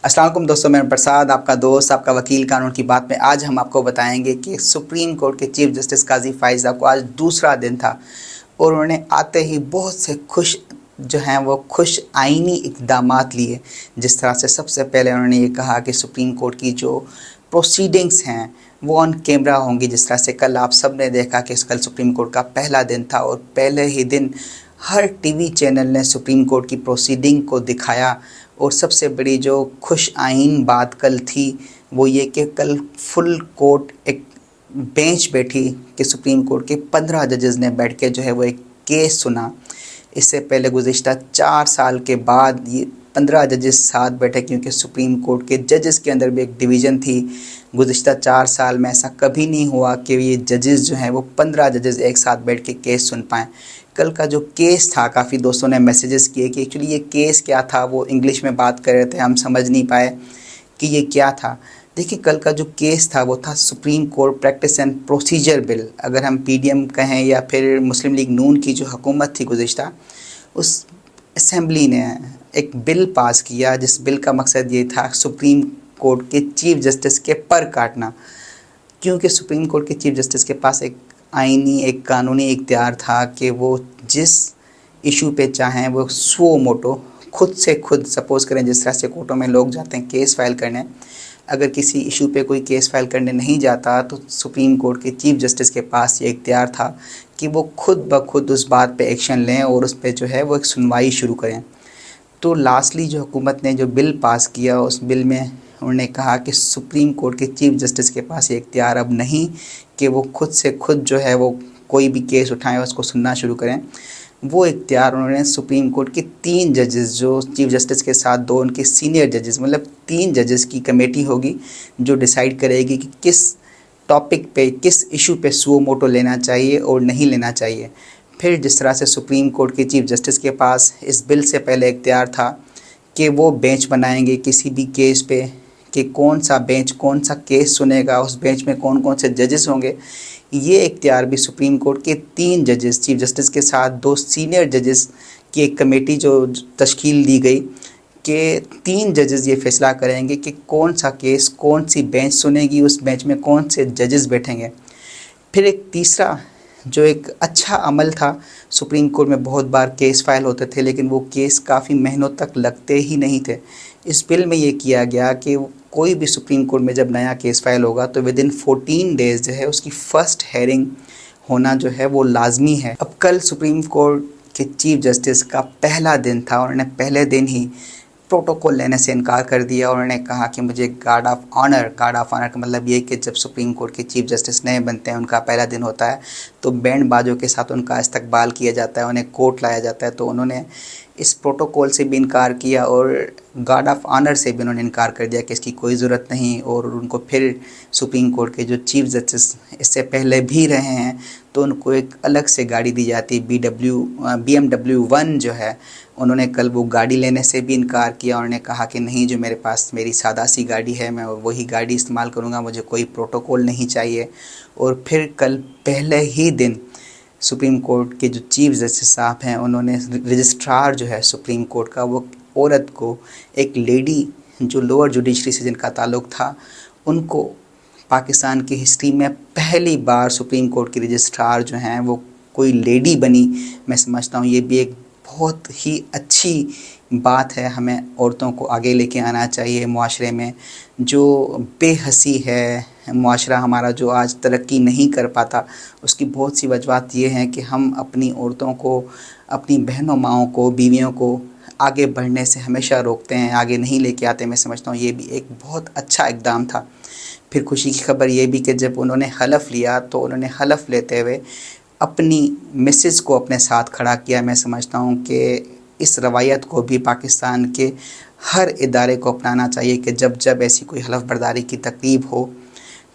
अस्सलाम वालेकुम दोस्तों, मैं प्रसाद, आपका दोस्त, आपका वकील कानून की बात में। आज हम आपको बताएंगे कि सुप्रीम कोर्ट के चीफ जस्टिस काजी फाइज साहब को आज दूसरा दिन था और उन्होंने आते ही बहुत से खुश आइनी इक़दामात लिए। जिस तरह से सबसे पहले उन्होंने ये कहा कि सुप्रीम कोर्ट की जो प्रोसीडिंग्स हैं वो ऑन कैमरा होंगी। जिस तरह से कल आप सब ने देखा कि कल सुप्रीम कोर्ट का पहला दिन था और पहले ही दिन हर टीवी चैनल ने सुप्रीम कोर्ट की प्रोसीडिंग को दिखाया। और सबसे बड़ी जो खुश आइन बात कल थी वो ये कि कल फुल कोर्ट एक बेंच बैठी कि सुप्रीम कोर्ट के 15 जजेस ने बैठ के जो है वो एक केस सुना। इससे पहले गुज़िश्ता 4 साल के बाद ये 15 जजेस साथ बैठे, क्योंकि सुप्रीम कोर्ट के जजेस के अंदर भी एक डिवीज़न थी। गुज़िश्ता 4 साल में ऐसा कभी नहीं हुआ कि ये जजेस जो हैं वो 15 जजेस एक साथ बैठ के केस सुन पाएँ। कल का जो केस था, काफ़ी दोस्तों ने मैसेजेस किए कि एक्चुअली ये केस क्या था, वो इंग्लिश में बात कर रहे थे, हम समझ नहीं पाए कि ये क्या था। देखिए, कल का जो केस था वो था supreme court practice and procedure bill. अगर हम पीडीएम कहें या फिर मुस्लिम लीग नून की जो हुकूमत थी गुज़िश्ता, उस असेंबली ने एक बिल पास किया जिस बिल का मकसद ये था सुप्रीम कोर्ट के चीफ जस्टिस के पर काटना। क्योंकि सुप्रीम कोर्ट के चीफ जस्टिस के पास एक आईनी, एक कानूनी इख्तियार था कि वो जिस इशू पे चाहें वो सुओ मोटो खुद से खुद, सपोज़ करें जिस तरह से कोर्टों में लोग जाते हैं केस फाइल करने, अगर किसी इशू पे कोई केस फाइल करने नहीं जाता तो सुप्रीम कोर्ट के चीफ जस्टिस के पास ये इख्तियार था कि वो खुद ब खुद उस बात पे एक्शन लें और उस पे जो है वो एक सुनवाई शुरू करें। तो लास्टली जो हुकूमत ने जो बिल पास किया, उस बिल में उन्होंने कहा कि सुप्रीम कोर्ट के चीफ जस्टिस के पास ये इख्तियार अब नहीं कि वो खुद से खुद जो है वो कोई भी केस उठाएं और उसको सुनना शुरू करें। वो इख्तियार उन्होंने सुप्रीम कोर्ट के 3 जजेस, जो चीफ जस्टिस के साथ 2 उनके सीनियर जजेस, मतलब 3 जजेस की कमेटी होगी जो डिसाइड करेगी कि किस टॉपिक पे, किस इशू पे सुओ मोटो लेना चाहिए और नहीं लेना चाहिए। फिर जिस तरह से सुप्रीम कोर्ट के चीफ जस्टिस के पास इस बिल से पहले इख्तियार था कि वो बेंच बनाएंगे किसी भी केस पे, कि कौन सा बेंच कौन सा केस सुनेगा, उस बेंच में कौन कौन से जजेस होंगे, ये इख्तियार भी सुप्रीम कोर्ट के 3 जजेस, चीफ जस्टिस के साथ 2 सीनियर जजेस की एक कमेटी जो तश्कील दी गई कि 3 जजेस ये फैसला करेंगे कि कौन सा केस कौन सी बेंच सुनेगी, उस बेंच में कौन से जजेस बैठेंगे। फिर एक तीसरा जो एक अच्छा अमल था, सुप्रीम कोर्ट में बहुत बार केस फाइल होते थे लेकिन वो केस काफ़ी महीनों तक लगते ही नहीं थे। इस बिल में ये किया गया कि कोई भी सुप्रीम कोर्ट में जब नया केस फाइल होगा तो विदिन 14 डेज़ जो है उसकी फ़र्स्ट हेयरिंग होना जो है वो लाजमी है। अब कल सुप्रीम कोर्ट के चीफ जस्टिस का पहला दिन था, उन्होंने पहले दिन ही प्रोटोकॉल लेने से इनकार कर दिया। उन्होंने कहा कि मुझे गार्ड ऑफ ऑनर का मतलब ये कि जब सुप्रीम कोर्ट के चीफ जस्टिस नए बनते हैं, उनका पहला दिन होता है तो बैंड बाजों के साथ उनका इस्तकबाल किया जाता है, उन्हें कोर्ट लाया जाता है। तो उन्होंने इस प्रोटोकॉल से भी इनकार किया और गार्ड ऑफ ऑनर से भी उन्होंने इनकार कर दिया कि इसकी कोई ज़रूरत नहीं। और उनको फिर सुप्रीम कोर्ट के जो चीफ जस्टिस इससे पहले भी रहे हैं तो उनको एक अलग से गाड़ी दी जाती है, BMW 1 जो है, उन्होंने कल वो गाड़ी लेने से भी इनकार किया। उन्होंने कहा कि नहीं, जो मेरे पास मेरी सादा सी गाड़ी है मैं वही गाड़ी इस्तेमाल करूँगा, मुझे कोई प्रोटोकॉल नहीं चाहिए। और फिर कल पहले ही दिन सुप्रीम कोर्ट के जो चीफ जस्टिस साहब हैं, उन्होंने रजिस्ट्रार जो है सुप्रीम कोर्ट का, वो औरत को, एक लेडी जो लोअर जुडिशरी से जिनका ताल्लुक़ था, उनको पाकिस्तान की हिस्ट्री में पहली बार सुप्रीम कोर्ट की रजिस्ट्रार जो हैं वो कोई लेडी बनी। मैं समझता हूँ ये भी एक बहुत ही अच्छी बात है। हमें औरतों को आगे लेके आना चाहिए मुआशरे में। जो बेहसी है मुआशरा हमारा, जो आज तरक्की नहीं कर पाता, उसकी बहुत सी वजूहत ये हैं कि हम अपनी औरतों को, अपनी बहनों, माओं को, बीवियों को आगे बढ़ने से हमेशा रोकते हैं, आगे नहीं लेके आते। मैं समझता हूँ ये भी एक बहुत अच्छा इक़दाम था। फिर खुशी की खबर ये भी कि जब उन्होंने हलफ़ लिया तो उन्होंने हलफ़ लेते हुए अपनी मिसेस को अपने साथ खड़ा किया। मैं समझता हूँ कि इस रवायत को भी पाकिस्तान के हर इदारे को अपनाना चाहिए कि जब जब ऐसी कोई हलफ़ बर्दारी की तकरीब हो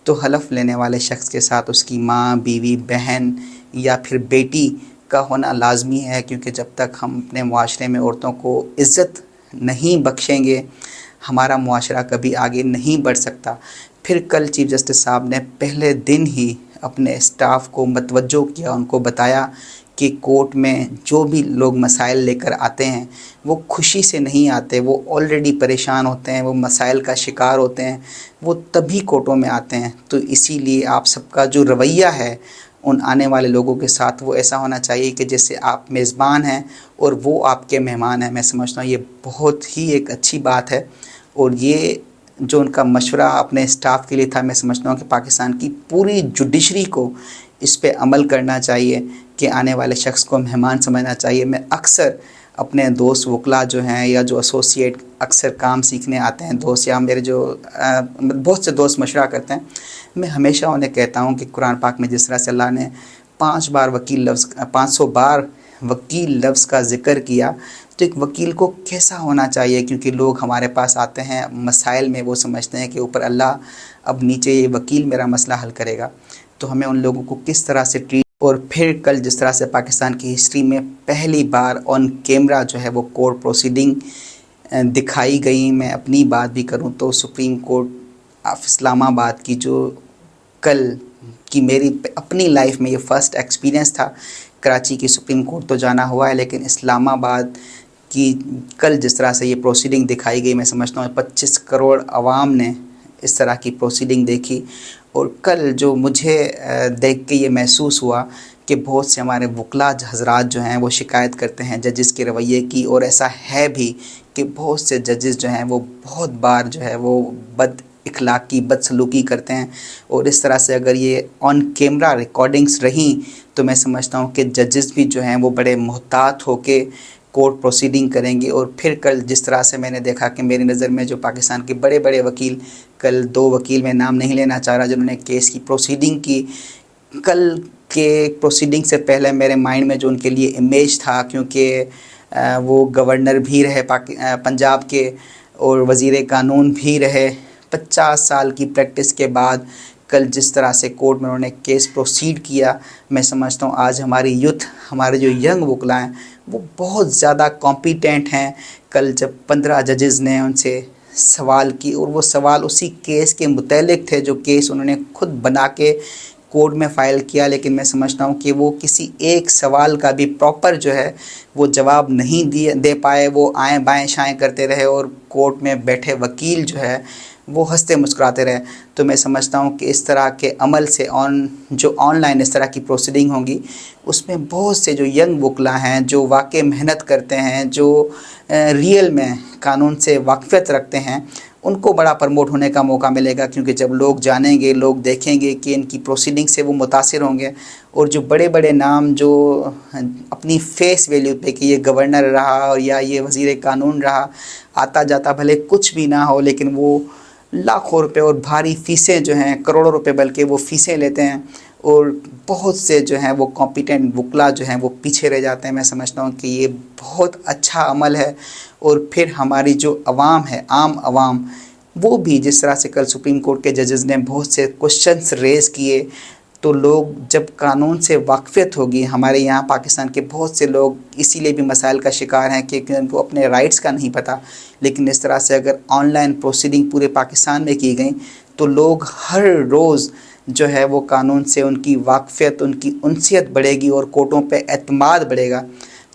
तो हलफ़ लेने वाले शख्स के साथ उसकी माँ, बीवी, बहन या फिर बेटी का होना लाजमी है। क्योंकि जब तक हम अपने मुआशरे में औरतों को इज़्ज़त नहीं बख्शेंगे, हमारा मुआशरा कभी आगे नहीं बढ़ सकता। फिर कल चीफ जस्टिस साहब ने पहले दिन ही अपने स्टाफ को मतवज्जो किया, उनको बताया کہ کوर्ٹ میں جو بھی لوگ مسائل لے کر آتے ہیں وہ خوشی سے نہیں آتے، وہ آلریڈی پریشان ہوتے ہیں، وہ مسائل کا شکار ہوتے ہیں، وہ تبھی کورٹوں میں آتے ہیں۔ تو اسی لیے آپ سب کا جو رویہ ہے ان آنے والے لوگوں کے ساتھ وہ ایسا ہونا چاہیے کہ جیسے آپ میزبان ہیں اور وہ آپ کے مہمان ہیں۔ میں سمجھتا ہوں یہ بہت ہی ایک اچھی بات ہے، اور یہ جو ان کا مشورہ اپنے اسٹاف کے لیے تھا، میں سمجھتا ہوں کہ پاکستان کی پوری جوڈیشری کو اس پہ عمل کرنا چاہیے کہ آنے والے شخص کو مہمان سمجھنا چاہیے۔ میں اکثر اپنے دوست وکلا جو ہیں یا جو ایسوسیٹ اکثر کام سیکھنے آتے ہیں دوست، یا میرے جو بہت سے دوست مشورہ کرتے ہیں، میں ہمیشہ انہیں کہتا ہوں کہ قرآن پاک میں جس طرح سے اللہ نے 500 بار وکیل لفظ کا ذکر کیا، تو ایک وکیل کو کیسا ہونا چاہیے، کیونکہ لوگ ہمارے پاس آتے ہیں مسائل میں، وہ سمجھتے ہیں کہ اوپر اللہ، اب نیچے یہ وکیل میرا مسئلہ حل کرے گا۔ تو ہمیں ان لوگوں کو کس طرح سے ٹریٹ، اور پھر کل جس طرح سے پاکستان کی ہسٹری میں پہلی بار آن کیمرہ جو ہے وہ کورٹ پروسیڈنگ دکھائی گئی۔ میں اپنی بات بھی کروں تو سپریم کورٹ آف اسلام آباد کی جو کل کی میری اپنی لائف میں یہ فرسٹ ایکسپیرینس تھا۔ کراچی کی سپریم کورٹ تو جانا ہوا ہے، لیکن اسلام آباد کی کل جس طرح سے یہ پروسیڈنگ دکھائی گئی، میں سمجھتا ہوں 25 کروڑ عوام نے اس طرح کی پروسیڈنگ دیکھی۔ اور کل جو مجھے دیکھ کے یہ محسوس ہوا کہ بہت سے ہمارے وکلا حضرات جو ہیں وہ شکایت کرتے ہیں ججز کے رویے کی، اور ایسا ہے بھی کہ بہت سے ججز جو ہیں وہ بہت بار جو ہے وہ بد اخلاقی، بد سلوکی کرتے ہیں، اور اس طرح سے اگر یہ آن کیمرہ ریکارڈنگز رہیں تو میں سمجھتا ہوں کہ ججز بھی جو ہیں وہ بڑے محتاط ہو کے کورٹ پروسیڈنگ کریں گے۔ اور پھر کل جس طرح سے میں نے دیکھا کہ میری نظر میں جو پاکستان کے بڑے بڑے وکیل، کل 2 وکیل میں نام نہیں لینا چاہ رہا جنہوں نے کیس کی پروسیڈنگ کی، کل کے پروسیڈنگ سے پہلے میرے مائنڈ میں جو ان کے لیے امیج تھا، کیونکہ وہ گورنر بھی رہے پنجاب کے اور وزیر قانون بھی رہے، 50 سال کی پریکٹس کے بعد کل جس طرح سے کورٹ میں انہوں نے کیس پروسیڈ کیا، میں سمجھتا ہوں آج ہماری یوتھ، ہمارے جو ینگ وکلا ہیں وہ بہت زیادہ کمپیٹنٹ ہیں۔ کل جب 15 ججز نے ان سے سوال کی، اور وہ سوال اسی کیس کے متعلق تھے جو کیس انہوں نے خود بنا کے کورٹ میں فائل کیا، لیکن میں سمجھتا ہوں کہ وہ کسی ایک سوال کا بھی پراپر جو ہے وہ جواب نہیں دے پائے، وہ آئیں بائیں شائیں کرتے رہے، اور کورٹ میں بیٹھے وکیل جو ہے وہ ہنستے مسکراتے رہے۔ تو میں سمجھتا ہوں کہ اس طرح کے عمل سے جو آن لائن اس طرح کی پروسیڈنگ ہوں گی، اس میں بہت سے جو ینگ وکلا ہیں، جو واقع محنت کرتے ہیں، جو ریئل میں قانون سے واقفیت رکھتے ہیں، ان کو بڑا پرموٹ ہونے کا موقع ملے گا، کیونکہ جب لوگ جانیں گے، لوگ دیکھیں گے کہ ان کی پروسیڈنگ سے وہ متاثر ہوں گے، اور جو بڑے بڑے نام جو اپنی فیس ویلیو پہ کہ یہ گورنر رہا اور یا یہ وزیر قانون رہا، آتا جاتا بھلے کچھ بھی نہ ہو، لیکن وہ لاکھوں روپے اور بھاری فیسیں جو ہیں، کروڑوں روپے بلکہ وہ فیسیں لیتے ہیں، اور بہت سے جو ہیں وہ کمپیٹنٹ وکلا جو ہیں وہ پیچھے رہ جاتے ہیں۔ میں سمجھتا ہوں کہ یہ بہت اچھا عمل ہے، اور پھر ہماری جو عوام ہے، عام عوام، وہ بھی جس طرح سے کل سپریم کورٹ کے ججز نے بہت سے کوشچنس ریز کیے، تو لوگ جب قانون سے واقفیت ہوگی، ہمارے یہاں پاکستان کے بہت سے لوگ اسی لیے بھی مسائل کا شکار ہیں کہ ان کو اپنے رائٹس کا نہیں پتہ، لیکن اس طرح سے اگر آن لائن پروسیڈنگ پورے پاکستان میں کی گئیں تو لوگ ہر روز جو ہے وہ قانون سے ان کی واقفیت، ان کی انسیت بڑھے گی، اور کورٹوں پہ اعتماد بڑھے گا۔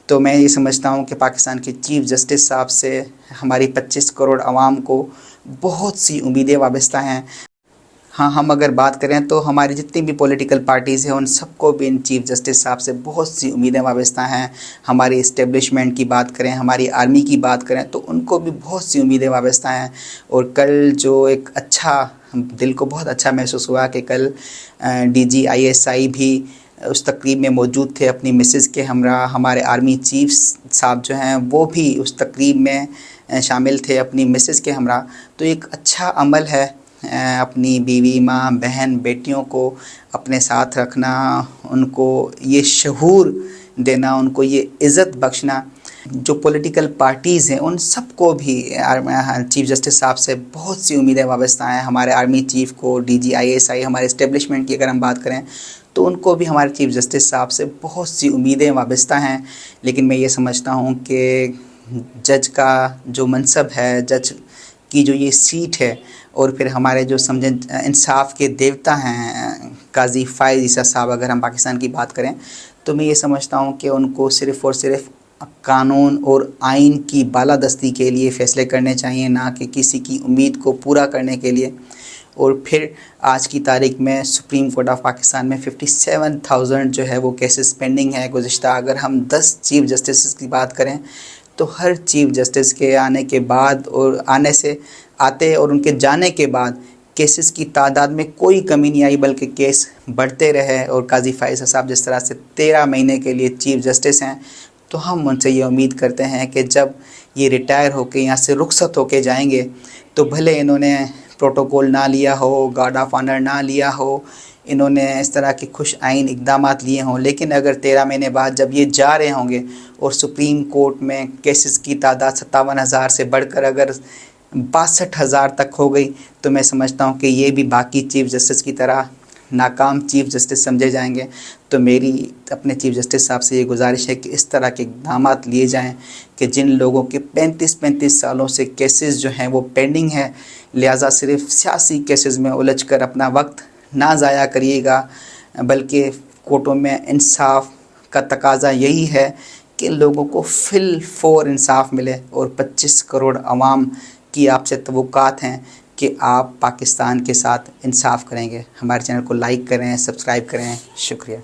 تو میں یہ سمجھتا ہوں کہ پاکستان کے چیف جسٹس صاحب سے ہماری 25 کروڑ عوام کو بہت سی امیدیں وابستہ ہیں۔ ہاں، ہم اگر بات کریں تو ہماری جتنی بھی پولیٹیکل پارٹیز ہیں ان سب کو بھی ان چیف جسٹس صاحب سے بہت سی امیدیں وابستہ ہیں۔ ہماری اسٹیبلشمنٹ کی بات کریں، ہماری آرمی کی بات کریں تو ان کو بھی بہت سی امیدیں وابستہ ہیں۔ اور کل جو ایک اچھا، دل کو بہت اچھا محسوس ہوا کہ کل DGISI بھی اس تقریب میں موجود تھے اپنی مسز کے ہمراہ، ہمارے آرمی چیف صاحب جو ہیں وہ بھی اس تقریب میں شامل تھے اپنی مسز کے ہمراہ۔ تو ایک اچھا عمل ہے اپنی بیوی، ماں، بہن، بیٹیوں کو اپنے ساتھ رکھنا، ان کو یہ شعور دینا، ان کو یہ عزت بخشنا۔ جو پولیٹیکل پارٹیز ہیں ان سب کو بھی چیف جسٹس صاحب سے بہت سی امیدیں وابستہ ہیں۔ ہمارے آرمی چیف کو، DGISI، ہمارے اسٹیبلشمنٹ کی اگر ہم بات کریں تو ان کو بھی ہمارے چیف جسٹس صاحب سے بہت سی امیدیں وابستہ ہیں۔ لیکن میں یہ سمجھتا ہوں کہ جج کا جو منصب ہے، جج کی جو یہ سیٹ ہے، اور پھر ہمارے جو سمجھیں انصاف کے دیوتا ہیں قاضی فائز عیسیٰ صاحب، اگر ہم پاکستان کی بات کریں तो मैं ये समझता हूँ कि उनको सिर्फ़ और सिर्फ कानून और आइन की बालादस्ती के लिए फ़ैसले करने चाहिए, ना कि किसी की उम्मीद को पूरा करने के लिए। और फिर आज की तारीख में सुप्रीम कोर्ट ऑफ पाकिस्तान में 57,000 जो है वो केसेस पेंडिंग है गुज़िश्ता। अगर हम 10 चीफ़ जस्टिस की बात करें तो हर चीफ़ जस्टिस के आने के बाद और आते और उनके जाने के बाद केसेस की तादाद में कोई कमी नहीं आई, बल्कि केस बढ़ते रहे। और काजी फ़ाइज़ साहब जिस तरह से 13 महीने के लिए चीफ़ जस्टिस हैं, तो हम उनसे ये उम्मीद करते हैं कि जब ये रिटायर होकर यहाँ से रुखसत होके जाएंगे तो भले इन्होंने प्रोटोकॉल ना लिया हो, गार्ड ऑफ ऑनर ना लिया हो, इन्होंने इस तरह के खुश आइन इक़दामात लिए हों, लेकिन अगर 13 महीने बाद जब ये जा रहे होंगे और सुप्रीम कोर्ट में केसेस की तादाद 57,000 से बढ़कर अगर 62,000 तक हो गई, तो मैं समझता हूँ कि ये भी बाकी चीफ़ जस्टिस की तरह नाकाम चीफ़ जस्टिस समझे जाएंगे। तो मेरी अपने चीफ़ जस्टिस साहब से ये गुजारिश है कि इस तरह के इक़दामात लिए जाएं कि जिन लोगों के 35-35 सालों से केसेस जो हैं वो पेंडिंग है, लिहाजा सिर्फ सियासी केसेस में उलझ कर अपना वक्त ना ज़ाया करिएगा, बल्कि कोर्टों में इंसाफ का तकाज़ा यही है कि लोगों को फिल फौर इंसाफ मिले। और 25 करोड़ अवाम की आपसे तवक्कुआत हैं कि आप पाकिस्तान के साथ इंसाफ करेंगे। हमारे चैनल को लाइक करें, सब्सक्राइब करें। शुक्रिया।